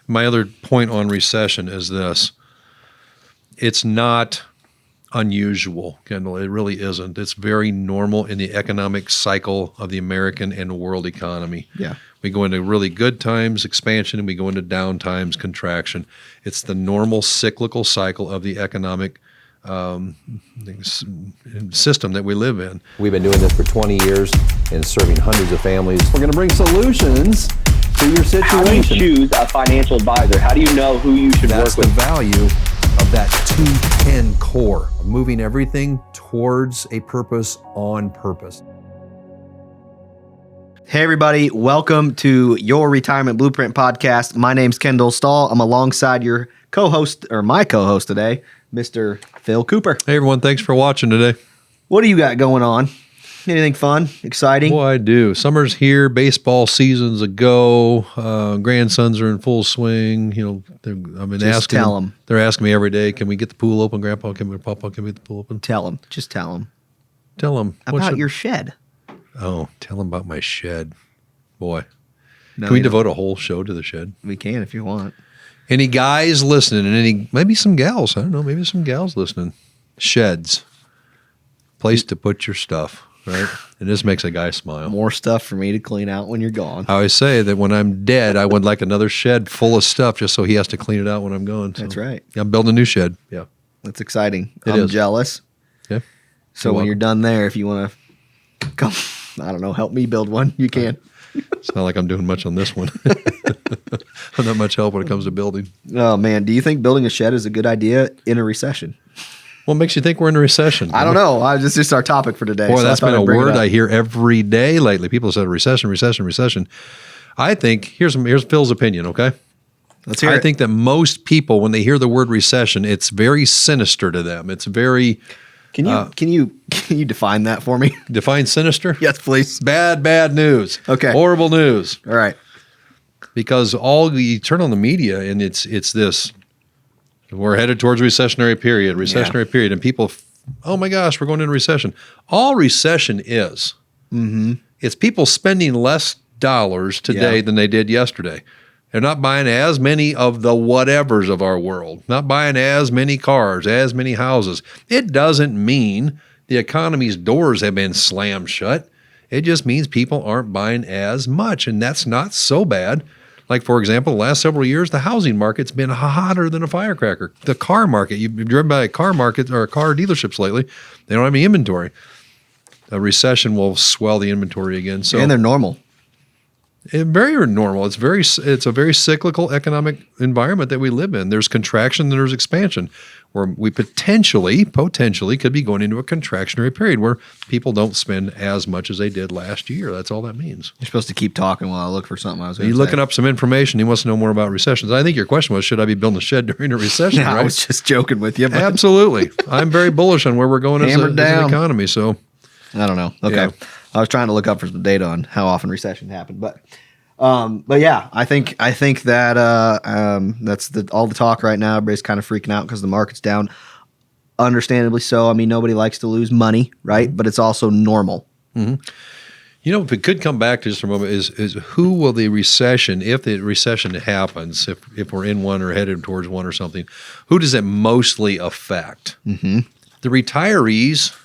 My other point on recession is this. It's not unusual, Kendall. It really isn't. It's very normal in the economic cycle of the American and world economy. Yeah. We go into really good times, expansion, and we go into down times, contraction. It's the normal cyclical cycle of the economic system that we live in. We've been doing this for 20 years and serving hundreds of families. We're going to bring solutions to your situation. How do you choose a financial advisor? How do you know who you should That's work the with? value of that 210 core, moving everything towards a purpose on purpose. Hey, everybody. Welcome to your Retirement Blueprint podcast. My name's Kendall Stahl. I'm alongside your co-host, or my co-host today, Mr. Phil Cooper. Hey, everyone. Thanks for watching today. What do you got going on? Anything fun, exciting? Boy, I do. Summer's here. Baseball season's a go. Grandsons are in full swing. You know, I've been asking. Tell them. They're asking me every day, "Can we get the pool open, Grandpa? Papa, can we get the pool open?" Tell them. Just tell them. Tell them About your shed. Oh, tell them about my shed. Boy, No, can we you don't. devote a whole show to the shed? We can if you want. Any guys listening, and maybe some gals. I don't know. Maybe some gals listening. Sheds, place to put your stuff. Right, and this makes a guy smile. More stuff for me to clean out when you're gone. I always say that when I'm dead, I would like another shed full of stuff just so he has to clean it out when I'm gone. So, That's right. I'm building a new shed. Yeah. That's exciting. It I'm is. jealous. Yeah. So You're when welcome. you're done there, if you want to come, I don't know, help me build one, you can. It's not like I'm doing much on this one. I'm not much help when it comes to building. Oh, man. Do you think building a shed is a good idea in a recession? What makes you think we're in a recession? I don't know. This is just our topic for today. Boy, so that's I thought been a I'd bring it word up. I hear every day lately. People said recession. I think, here's Phil's opinion, okay? Let's hear I it. think that most people, when they hear the word recession, it's very sinister to them. It's very, Can you define that for me? define sinister? Yes, please. Bad news. Okay. Horrible news. All right. Because you turn on the media and it's this, we're headed towards a recessionary period, and people, oh my gosh, we're going into recession. All recession is, it's people spending less dollars today than they did yesterday. They're not buying as many of the whatevers of our world, not buying as many cars, as many houses. It doesn't mean the economy's doors have been slammed shut. It just means people aren't buying as much, and that's not so bad. Like, for example, the last several years, the housing market's been hotter than a firecracker. The car market, you've driven by a car market or car dealerships lately, they don't have any inventory. A recession will swell the inventory again. So And they're normal. very normal. It's a very cyclical economic environment that we live in. There's contraction and there's expansion, where we potentially could be going into a contractionary period where people don't spend as much as they did last year. That's all that means. You're supposed to keep talking while I look for something I was going You're to say. looking up some information. He wants to know more about recessions. I think your question was, should I be building a shed during a recession? Yeah, right? I was just joking with you. But Absolutely. I'm very bullish on where we're going as Hammered an down. economy. So I don't know. Okay. Yeah. I was trying to look up for some data on how often recession happened, but yeah, I think that that's all the talk right now. Everybody's kind of freaking out because the market's down. Understandably so. I mean, nobody likes to lose money, right? But it's also normal. you know, if it could come back to just for a moment, is who will the recession, if the recession happens, if we're in one or headed towards one or something, who does it mostly affect? The retirees.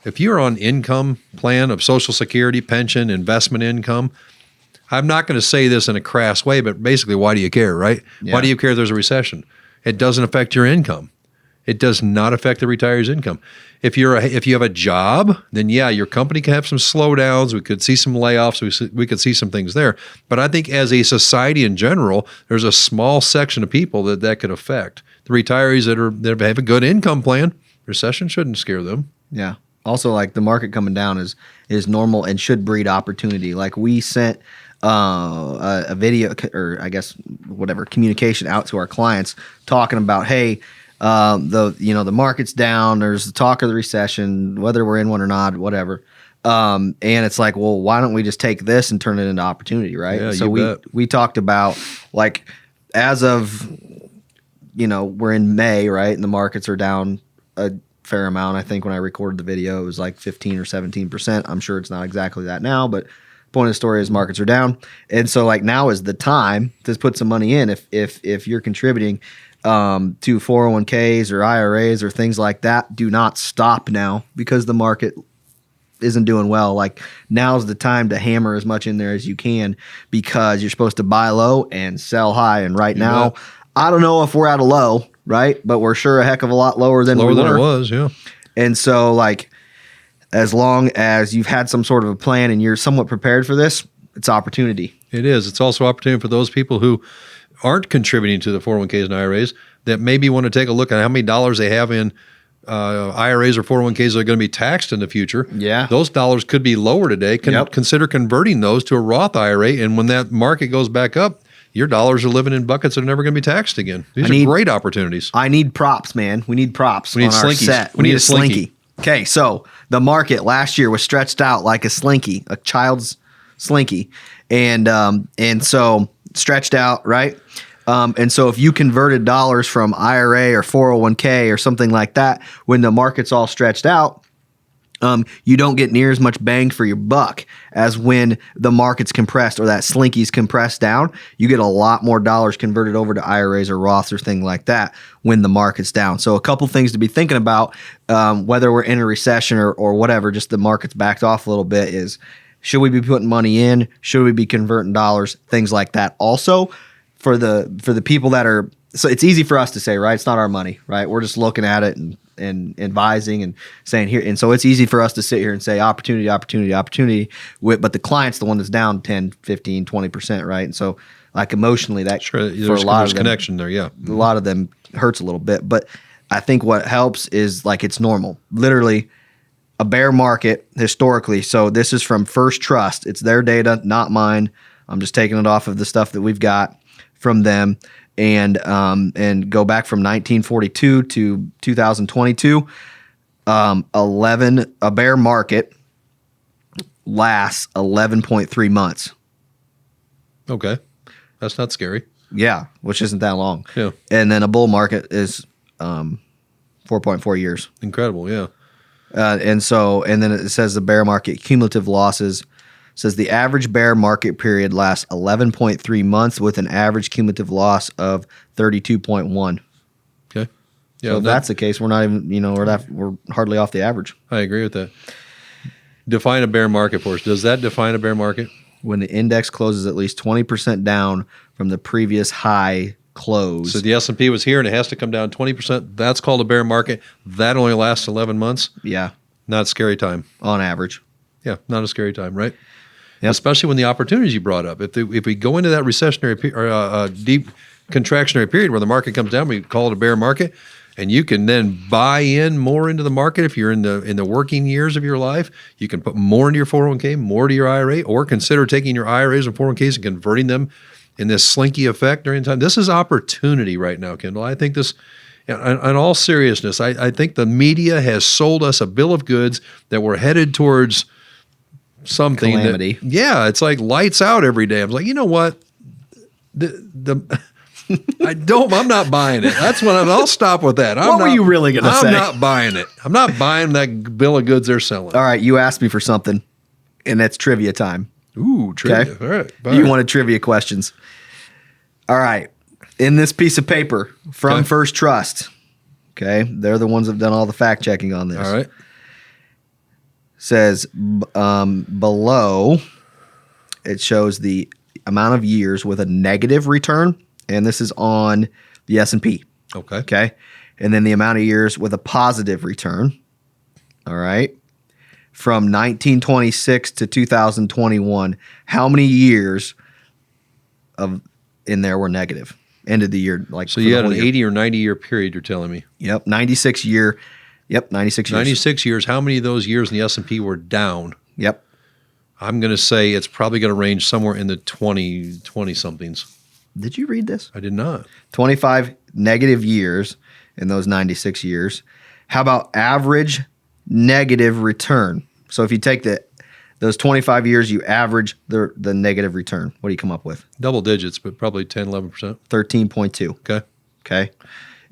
If you're on income plan of Social Security, pension, investment income, I'm not going to say this in a crass way, but basically, why do you care, right? Yeah. Why do you care if there's a recession? It doesn't affect your income. It does not affect the retiree's income. If you have a job, then yeah, your company can have some slowdowns. We could see some layoffs. We could see some things there. But I think as a society in general, there's a small section of people that could affect. The retirees that have a good income plan, recession shouldn't scare them. Yeah. Also, like the market coming down is normal and should breed opportunity. Like we sent a video, or I guess whatever, communication out to our clients talking about, hey, the market's down. There's the talk of the recession, whether we're in one or not, whatever. And it's like, well, why don't we just take this and turn it into opportunity, right? Yeah, So you bet. we talked about, like, as of, we're in May, right? And the markets are down a fair amount. I think when I recorded the video, it was like 15 or 17%. I'm sure it's not exactly that now, but Point of the story is markets are down, and so like now is the time to put some money in if you're contributing to 401ks or IRAs or things like that. Do not stop now because the market isn't doing well. Like now's the time to hammer as much in there as you can because you're supposed to buy low and sell high. And right now, I don't know if we're at a low, right? But we're sure a heck of a lot lower than Lower we than were. it was, yeah. And so like as long as you've had some sort of a plan and you're somewhat prepared for this, it's opportunity. It is. It's also opportunity for those people who aren't contributing to the 401ks and IRAs that maybe want to take a look at how many dollars they have in IRAs or 401ks that are going to be taxed in the future. Yeah. Those dollars could be lower today. Consider converting those to a Roth IRA. And when that market goes back up, your dollars are living in buckets that are never going to be taxed again. These are great opportunities. I need props, man. We need props. We need on our slinkies. set. We need a slinky. Okay, so the market last year was stretched out like a slinky, a child's slinky, and so stretched out, right? And so if you converted dollars from IRA or 401k or something like that, when the market's all stretched out, you don't get near as much bang for your buck as when the market's compressed or that slinky's compressed down. You get a lot more dollars converted over to IRAs or Roths or things like that when the market's down. So a couple things to be thinking about, whether we're in a recession or whatever, just the market's backed off a little bit, is should we be putting money in? Should we be converting dollars? Things like that. Also, for the people that are, so it's easy for us to say, right? It's not our money, right? We're just looking at it and advising and saying here. And so it's easy for us to sit here and say opportunity, opportunity, opportunity. But the client's the one that's down 10, 15, 20%, right? And so like emotionally that Sure, for a lot there's of them, connection there, yeah. a lot of them hurts a little bit. But I think what helps is like it's normal. Literally a bear market historically. So this is from First Trust. It's their data, not mine. I'm just taking it off of the stuff that we've got from them, and go back from 1942 to 2022. A bear market lasts 11.3 months. Okay. That's not scary. Yeah, which isn't that long. Yeah. And then a bull market is 4.4 years. Incredible, yeah. And then it says the bear market cumulative losses. Says the average bear market period lasts 11.3 months with an average cumulative loss of 32.1. Okay. Yeah, So if that's the case, we're not even, we're hardly off the average. I agree with that. Define a bear market for us. Does that define a bear market? When the index closes at least 20% down from the previous high close. So the S&P was here and it has to come down 20%. That's called a bear market. That only lasts 11 months. Yeah, Not a scary time. on average. Yeah, not a scary time, right? Yep. Especially when the opportunities you brought up. If we go into that recessionary or deep contractionary period where the market comes down, we call it a bear market, and you can then buy in more into the market. If you're in the working years of your life, you can put more into your 401k, more to your IRA, or consider taking your IRAs and 401ks and converting them in this slinky effect during time. This is opportunity right now, Kendall. I think this. In all seriousness, I think the media has sold us a bill of goods that we're headed towards something Calamity. It's like lights out every day. I'm like, you know what? I'm not buying it. That's what I'll stop with that. What were you really gonna say? I'm not buying it. I'm not buying that bill of goods they're selling. All right, you asked me for something, and that's trivia time. Ooh, trivia. Okay. All right. You wanted trivia questions. All right. In this piece of paper from Okay. First Trust, okay, they're the ones that have done all the fact checking on this. All right. Says below, it shows the amount of years with a negative return, and this is on the S&P. Okay. Okay. And then the amount of years with a positive return. All right. From 1926 to 2021, how many years in there were negative? Ended the year like So for you the had whole an year. 80 or 90 year period, you're telling me. Yep, 96 year. Yep, 96 years. 96 years. How many of those years in the S&P were down? Yep. I'm going to say it's probably going to range somewhere in the 20 somethings. Did you read this? I did not. 25 negative years in those 96 years. How about average negative return? So if you take those 25 years, you average the negative return. What do you come up with? Double digits, but probably 10, 11%. 13.2. Okay. Okay.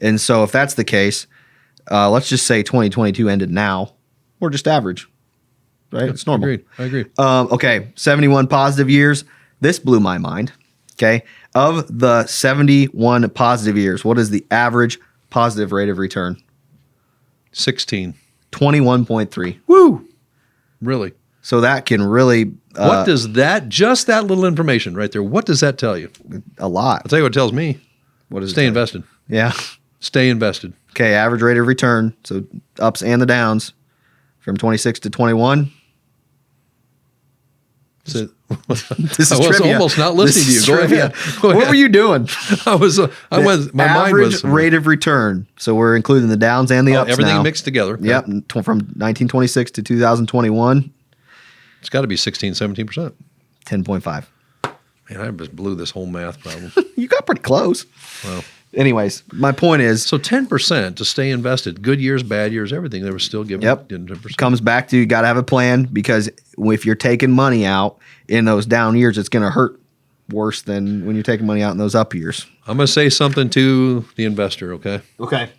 And so if that's the case, let's just say 2022 ended now. We're just average. right? It's normal. I agree. Okay, 71 positive years. This blew my mind. Okay. Of the 71 positive years, what is the average positive rate of return? 16. 21.3. Woo! Really? So that can really What does that, just that little information right there, what does that tell you? a lot. I'll tell you what it tells me. What is Stay invested. Yeah. Stay invested. Okay, average rate of return, so ups and the downs from 26 to 21. So, This is I was trivia. almost not listening This to you. is Go trivia. ahead. Go What ahead. were you doing? I was my mind Average was rate of return. So we're including the downs and the ups everything now. mixed together. Yep, from 1926 to 2021, It's got to be 16, 17%. 10.5. Man, I just blew this whole math problem. You got pretty close. Wow. Anyways, my point is, So 10% to stay invested. Good years, bad years, everything. They were still giving Yep. 10%. comes back to you got to have a plan, because if you're taking money out in those down years, it's going to hurt worse than when you're taking money out in those up years. I'm going to say something to the investor, okay? Okay.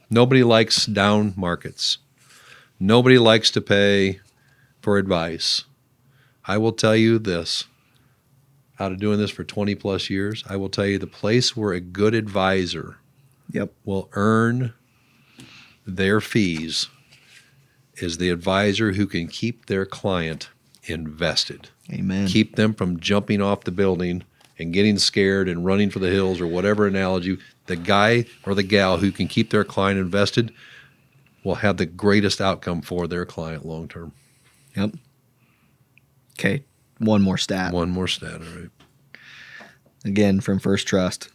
Nobody likes down markets. Nobody likes to pay for advice. I will tell you this. Out of doing this for 20 plus years, I will tell you the place where a good advisor Yep. will earn their fees is the advisor who can keep their client invested. Amen. Keep them from jumping off the building and getting scared and running for the hills, or whatever analogy. The guy or the gal who can keep their client invested will have the greatest outcome for their client long term. Yep. Okay. One more stat. One more stat, all right. Again from First Trust.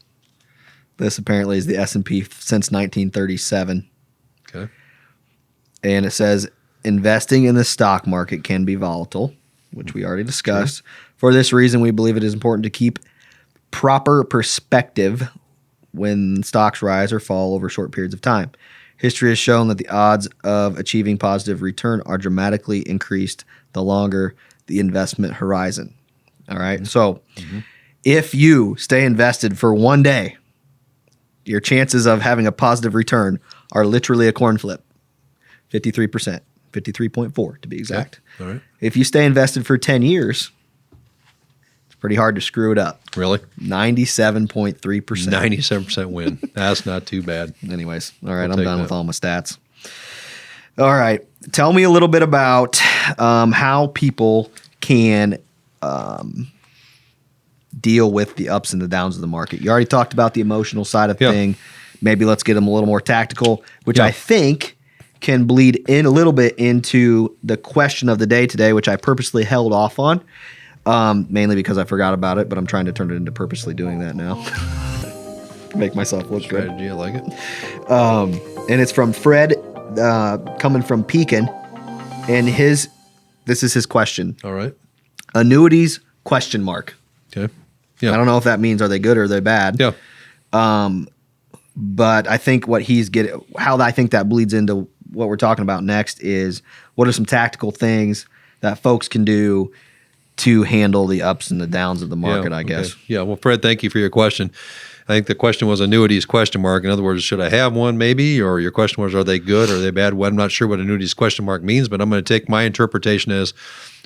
This apparently is the S&P since 1937. Okay. And it says investing in the stock market can be volatile, which we already discussed. Sure. For this reason, we believe it is important to keep proper perspective when stocks rise or fall over short periods of time. History has shown that the odds of achieving positive return are dramatically increased the longer the investment horizon. All right. So if you stay invested for one day, your chances of having a positive return are literally a coin flip. 53%, 53.4 to be exact. All right. If you stay invested for 10 years, it's pretty hard to screw it up. Really? 97.3%. 97% win. That's not too bad. Anyways, all right, I'll I'm take done that. with all my stats. All right, tell me a little bit about how people can deal with the ups and the downs of the market. You already talked about the emotional side of Yeah. thing. Maybe let's get them a little more tactical, which Yeah. I think can bleed in a little bit into the question of the day today, which I purposely held off on, mainly because I forgot about it, but I'm trying to turn it into purposely doing that now. Make myself look good. Strategy, I like it. And it's from Fred, coming from Pekin, and this is his question: All right. annuities ? Okay. Yeah. I don't know if that means are they good or are they bad. Yeah. But I think what he's getting, how I think that bleeds into what we're talking about next is what are some tactical things that folks can do to handle the ups and the downs of the market, I guess. Okay. Yeah. Well, Fred, thank you for your question. I think the question was annuities ? In other words, should I have one maybe? Or your question was, are they good or are they bad? Well, I'm not sure what annuities ? Means, but I'm going to take my interpretation as,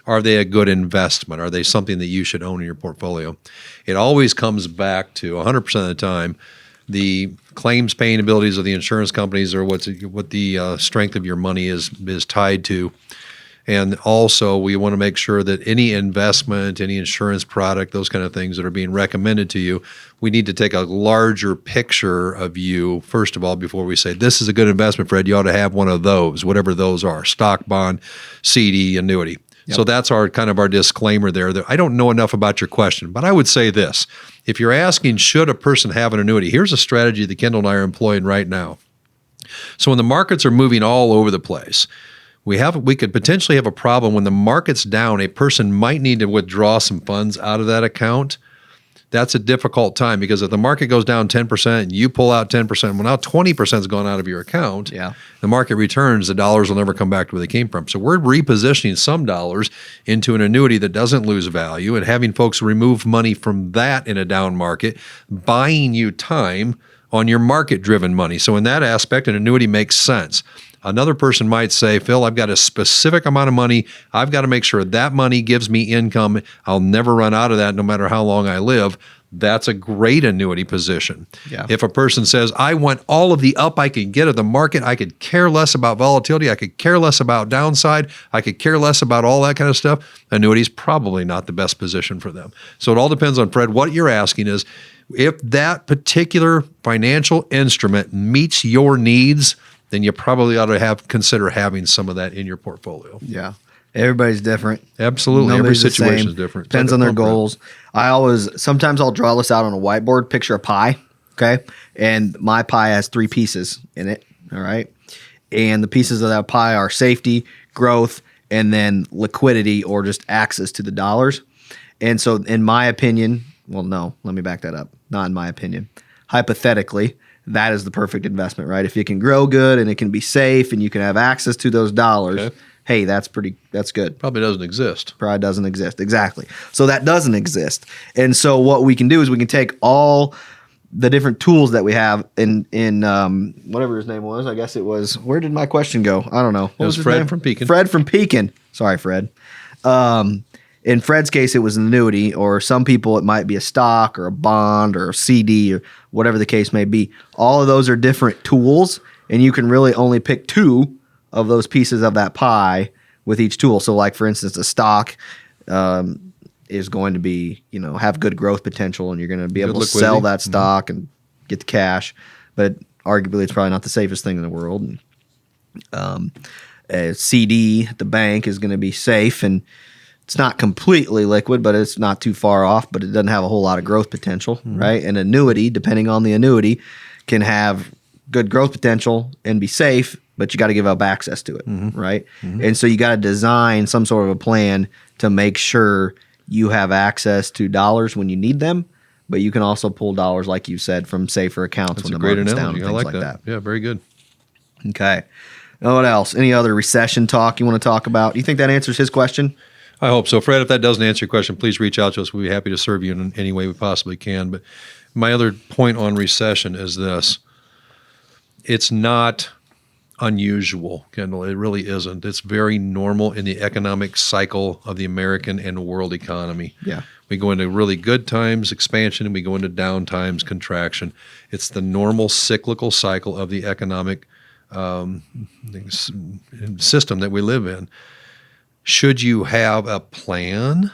are they a good investment? Are they something that you should own in your portfolio? It always comes back to 100% of the time, the claims paying abilities of the insurance companies or what the strength of your money is tied to. And also, we want to make sure that any investment, any insurance product, those kind of things that are being recommended to you, we need to take a larger picture of you, first of all, before we say, this is a good investment, Fred. You ought to have one of those, whatever those are, stock, bond, CD, annuity. Yep. So that's our disclaimer there. That I don't know enough about your question, but I would say this. If you're asking, should a person have an annuity, here's a strategy that Kendall and I are employing right now. So when the markets are moving all over the place, we could potentially have a problem when the market's down. A person might need to withdraw some funds out of that account. That's a difficult time because if the market goes down 10% and you pull out 10%, well, now 20% has gone out of your account. Yeah. The market returns, the dollars will never come back to where they came from. So we're repositioning some dollars into an annuity that doesn't lose value and having folks remove money from that in a down market, buying you time on your market-driven money. So in that aspect, an annuity makes sense. Another person might say, Phil, I've got a specific amount of money. I've got to make sure that money gives me income. I'll never run out of that no matter how long I live. That's a great annuity position. Yeah. If a person says, I want all of the up I can get of the market, I could care less about volatility, I could care less about downside, I could care less about all that kind of stuff, annuity is probably not the best position for them. So it all depends on, Fred, what you're asking is, if that particular financial instrument meets your needs, then you probably ought to consider having some of that in your portfolio. Yeah. Everybody's different. Absolutely. Nobody's Every the situation same. is different. Depends on their goals. Sometimes I'll draw this out on a whiteboard, picture a pie, okay? And my pie has 3 pieces in it, all right? And the pieces of that pie are safety, growth, and then liquidity or just access to the dollars. And so in my opinion, well, no, let me back that up. Not in my opinion. Hypothetically, that is the perfect investment, right? If it can grow good and it can be safe and you can have access to those dollars, Okay. hey, that's good. Probably doesn't exist. Probably doesn't exist. Exactly. So that doesn't exist. And so what we can do is we can take all the different tools that we have in whatever his name was. I guess it was, where did my question go? I don't know. What was his Fred name? from Pekin. Fred from Pekin. Sorry, Fred. In Fred's case, it was an annuity, or some people it might be a stock or a bond or a CD or whatever the case may be. All of those are different tools, and you can really only pick 2 of those pieces of that pie with each tool. So like, for instance, a stock is going to be, have good growth potential, and you're going to be able to sell that stock and get the cash. But arguably, it's probably not the safest thing in the world. And, a CD at the bank is going to be safe, and it's not completely liquid, but it's not too far off, but it doesn't have a whole lot of growth potential, right? An annuity, depending on the annuity, can have good growth potential and be safe, but you got to give up access to it, right? And so you got to design some sort of a plan to make sure you have access to dollars when you need them, but you can also pull dollars, like you said, from safer accounts That's when a the great market's analogy. down, I things like like that. Yeah, very good. Okay. Now, what else? Any other recession talk you want to talk about? Do you think that answers his question? I hope so. Fred, if that doesn't answer your question, please reach out to us. We'll be happy to serve you in any way we possibly can. But my other point on recession is this. It's not unusual, Kendall. It really isn't. It's very normal in the economic cycle of the American and world economy. Yeah. We go into really good times, expansion, and we go into down times, contraction. It's the normal cyclical cycle of the economic system that we live in. Should you have a plan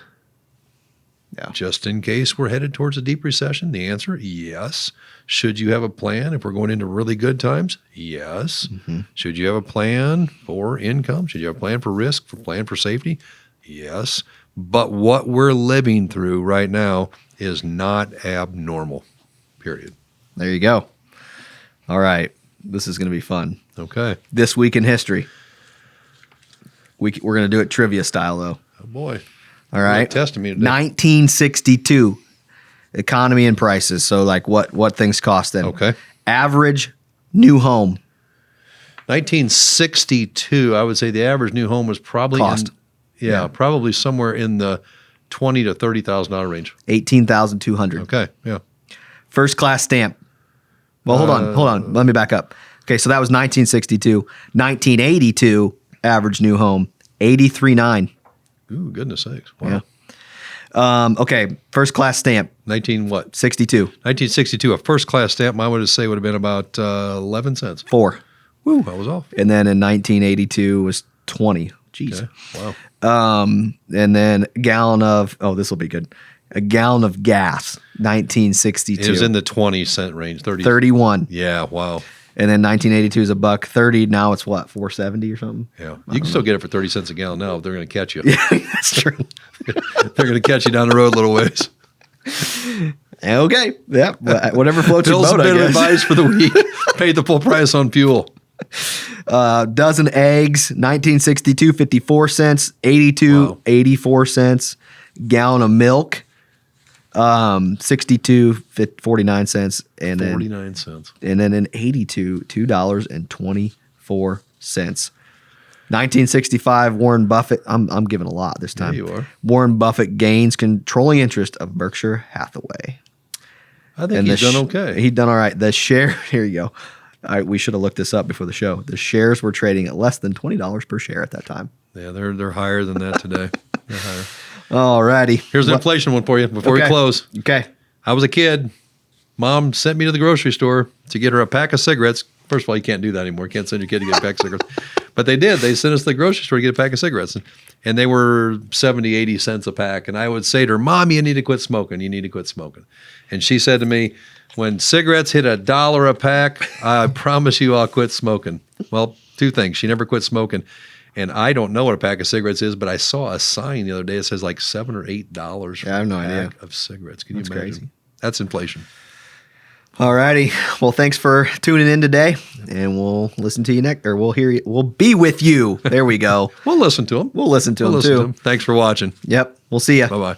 just in case we're headed towards a deep recession? The answer, yes. Should you have a plan if we're going into really good times? Yes. Should you have a plan for income? Should you have a plan for risk, for plan for safety? Yes. But what we're living through right now is not abnormal, period. There you go. All right. This is going to be fun. Okay. This week in history. We're going to do it trivia style, though. Oh, boy. All right. You're testing me today. 1962. Economy and prices. So, like, what things cost then. Okay. Average new home. 1962, I would say the average new home was probably Cost. Probably somewhere in the $20,000 to $30,000 range. $18,200. Okay. Yeah. First class stamp. Well, hold on. Let me back up. Okay, so that was 1962. 1982, average new home, $83,900. Ooh, goodness sakes. Wow. Yeah. Okay, first class stamp, 62. 1962, a first class stamp, I would say would have been about 11 cents. 4. Woo, I was off. And then in 1982 was 20. Jeez. Okay. Wow. And then a gallon of, this will be good. A gallon of gas, 1962. It was in the 20-cent range, 31. Yeah, wow. And then 1982 is $1.30. Now it's what, $4.70 or something? Yeah. You can still get it for 30 cents a gallon now if they're going to catch you. Yeah, that's true. They're going to catch you down the road a little ways. Okay. Yeah. Whatever floats your Bill's boat, a bit I of guess. advice for the week. Paid the full price on fuel. Dozen eggs, 1962, 54 cents. 82, Wow. 84 cents. Gallon of milk, 62, 49 cents. And 49 cents. And then in 82, $2.24. 1965, Warren Buffett. I'm giving a lot this time. Yeah, you are. Warren Buffett gains controlling interest of Berkshire Hathaway. I think And he's the done okay. He'd done all right. The share, here you go. We should have looked this up before the show. The shares were trading at less than $20 per share at that time. Yeah, they're higher than that today. They're higher. All righty. Here's an inflation one for you before we Okay. close. Okay. I was a kid. Mom sent me to the grocery store to get her a pack of cigarettes. First of all, you can't do that anymore. You can't send your kid to get a pack of cigarettes. But they did. They sent us to the grocery store to get a pack of cigarettes. And they were 70, 80 cents a pack. And I would say to her, Mom, you need to quit smoking. You need to quit smoking. And she said to me, when cigarettes hit $1 a pack, I promise you I'll quit smoking. Well, two things. She never quit smoking. And I don't know what a pack of cigarettes is, but I saw a sign the other day that says like $7 or $8 Yeah, I have no for a idea. pack of cigarettes. Can you That's imagine? crazy. That's inflation. All righty. Well, thanks for tuning in today, and we'll listen to you next, or we'll hear you. We'll be with you. There we go. We'll listen to them. We'll listen to them too. Thanks for watching. Yep. We'll see you. Bye-bye.